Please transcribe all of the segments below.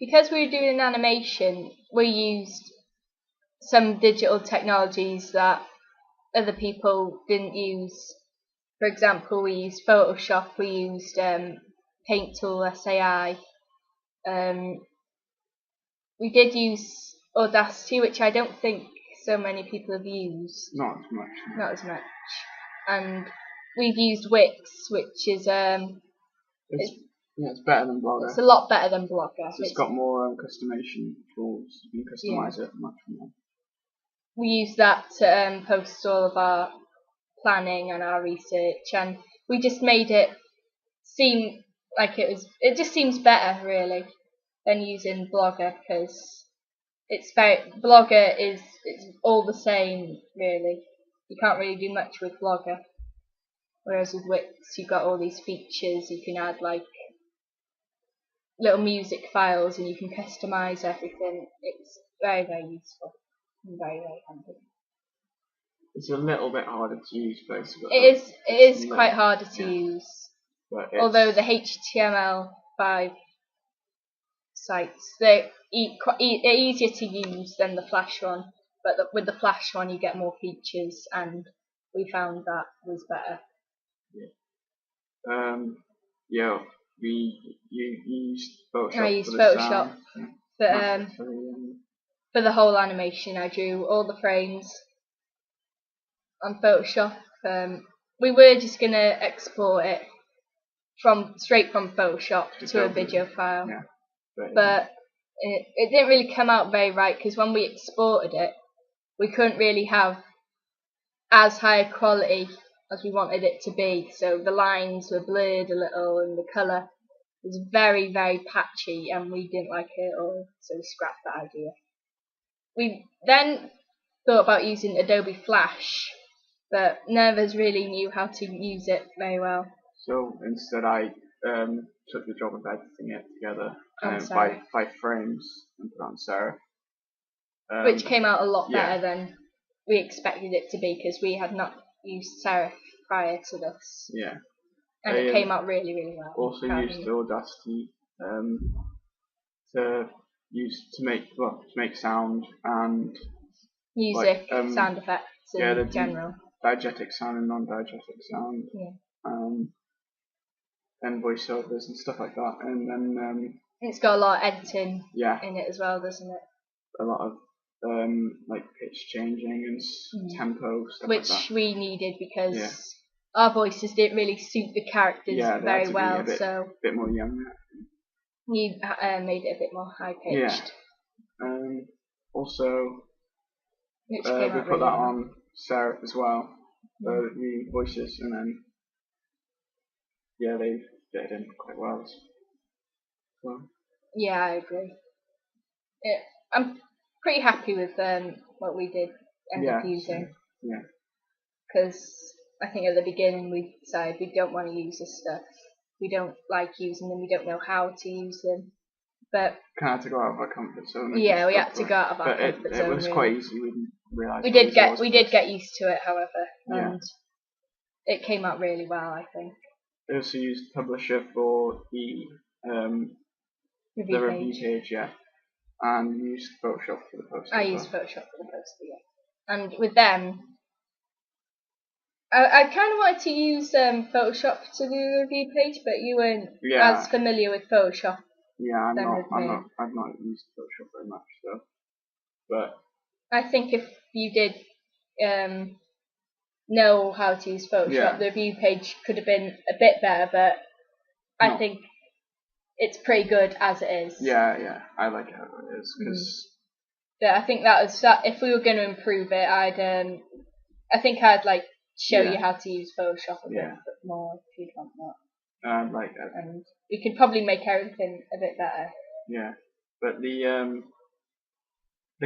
because we were doing an animation, we used some digital technologies that other people didn't use. For example, we used Photoshop, we used Paint Tool, SAI. We did use Audacity, which I don't think so many people have used. Not as much. No. Not as much. And we've used Wix, which is it's better than Blogger. It's a lot better than Blogger. It's got more customization tools. You can customize it much more. We use that to post all of our planning and our research, and we just made it seem like it just seems better really than using Blogger, because Blogger it's all the same really. You can't really do much with Blogger, whereas with Wix you've got all these features. You can add like little music files and you can customize everything. It's very, very useful and very, very handy. It's a little bit harder to use, basically. It is quite harder to use. Although the HTML5 sites, they're easier to use than the Flash one, but with the Flash one you get more features, and we found that was better. You used Photoshop. I used Photoshop for the whole animation. I drew all the frames on Photoshop. We were just gonna export it straight from Photoshop to a video file, but it didn't really come out very right, because when we exported it, we couldn't really have as high a quality as we wanted it to be. So the lines were blurred a little, and the colour was very, very patchy, and we didn't like it at all. So we scrapped that idea. We then thought about using Adobe Flash, but none of us really knew how to use it very well. So instead I took the job of editing it together by 5 frames and put on Serif. Which came out a lot better than we expected it to be, because we had not used Serif prior to this. Yeah. And it came out really, really well. Also used Audacity to make sound and music, sound effects in general. Diegetic sound and non-diegetic sound. Yeah. And voiceovers and stuff like that. And then it's got a lot of editing in it as well, doesn't it? A lot of like pitch changing and tempo stuff which like that. We needed, because our voices didn't really suit the characters very well, so a bit more young. We made it a bit more high pitched. Also, we put that on Serif as well, the voices, and then they fit in quite well. Yeah, I agree. I'm pretty happy with what we did end up using. Yeah. Because I think at the beginning we decided we don't want to use this stuff. We don't like using them. We don't know how to use them. But kind of had to go out of our comfort zone. Yeah, we had to go out of our comfort zone. It was quite easy. We didn't realise. We did get used to it, however, and it came out really well, I think. I also used Publisher for the review page, and used Photoshop for the poster. I used Photoshop for the poster, and with them, I kind of wanted to use Photoshop to do the review page, but you weren't as familiar with Photoshop. Yeah, I've not used Photoshop very much, so. But I think if you did know how to use Photoshop, the review page could have been a bit better, but I think it's pretty good as it is. Yeah, I like it how it is, because. Yeah, I think that was that. If we were going to improve it, I think I'd like show you how to use Photoshop a bit more if you'd want that. Like that. And we could probably make everything a bit better. Yeah, but the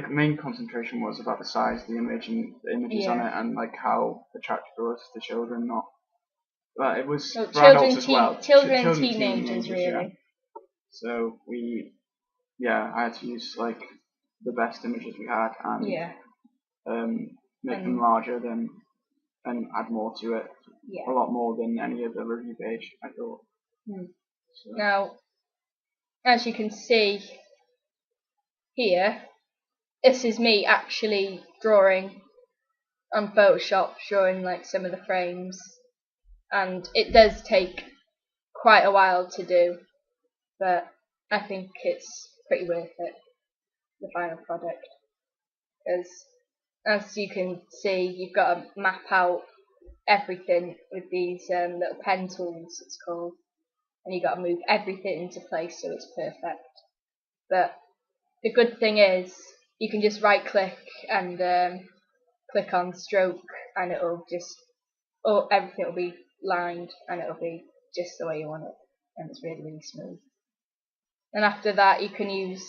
main concentration was about the size of the image and the images on it, and like how attractive it was to children. But it was for adults as well. Children and teenagers really. Yeah. So I had to use like the best images we had and make them larger and add more to it. A lot more than any other review page, I thought. So. Now, as you can see, here, this is me actually drawing on Photoshop, showing like some of the frames, and it does take quite a while to do, but I think it's pretty worth it, the final product, because as you can see, you've got to map out everything with these little pen tools, it's called, and you've got to move everything into place so it's perfect. But the good thing is you can just right click and click on stroke, and it'll just, everything will be lined and it'll be just the way you want it, and it's really, really smooth. And after that you can use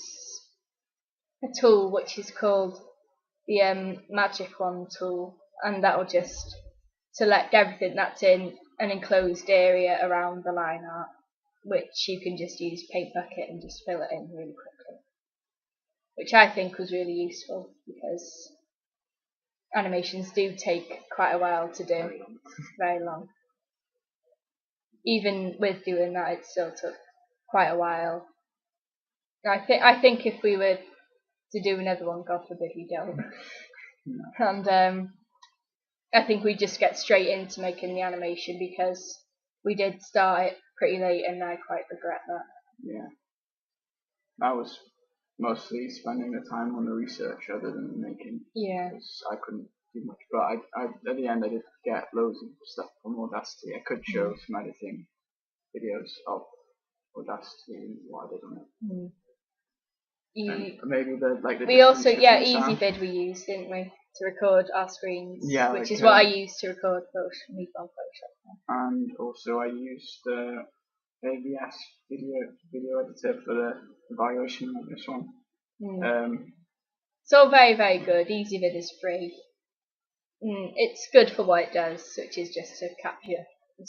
a tool which is called the magic wand tool, and that will just select everything that's in an enclosed area around the line art, which you can just use paint bucket and just fill it in really quickly, which I think was really useful because animations do take quite a while to do, very long. Even with doing that, it still took quite a while. I think if we were to do another one, God forbid we don't, and I think we just get straight into making the animation because we did start it pretty late, and I quite regret that. Yeah, that was mostly spending the time on the research other than the making. Yeah. Because I couldn't do much, but I at the end I did get loads of stuff from Audacity. I could show some editing videos of Audacity and what I did on it. Maybe we also EasyVid we used, didn't we, to record our screens? Yeah, which is what I used to record Photoshop. And also I used AVS video editor for the evaluation of this one. It's all very, very good. EasyVid is free. It's good for what it does, which is just to capture the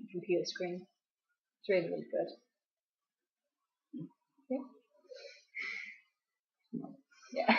computer screen. It's really, really good. Yeah.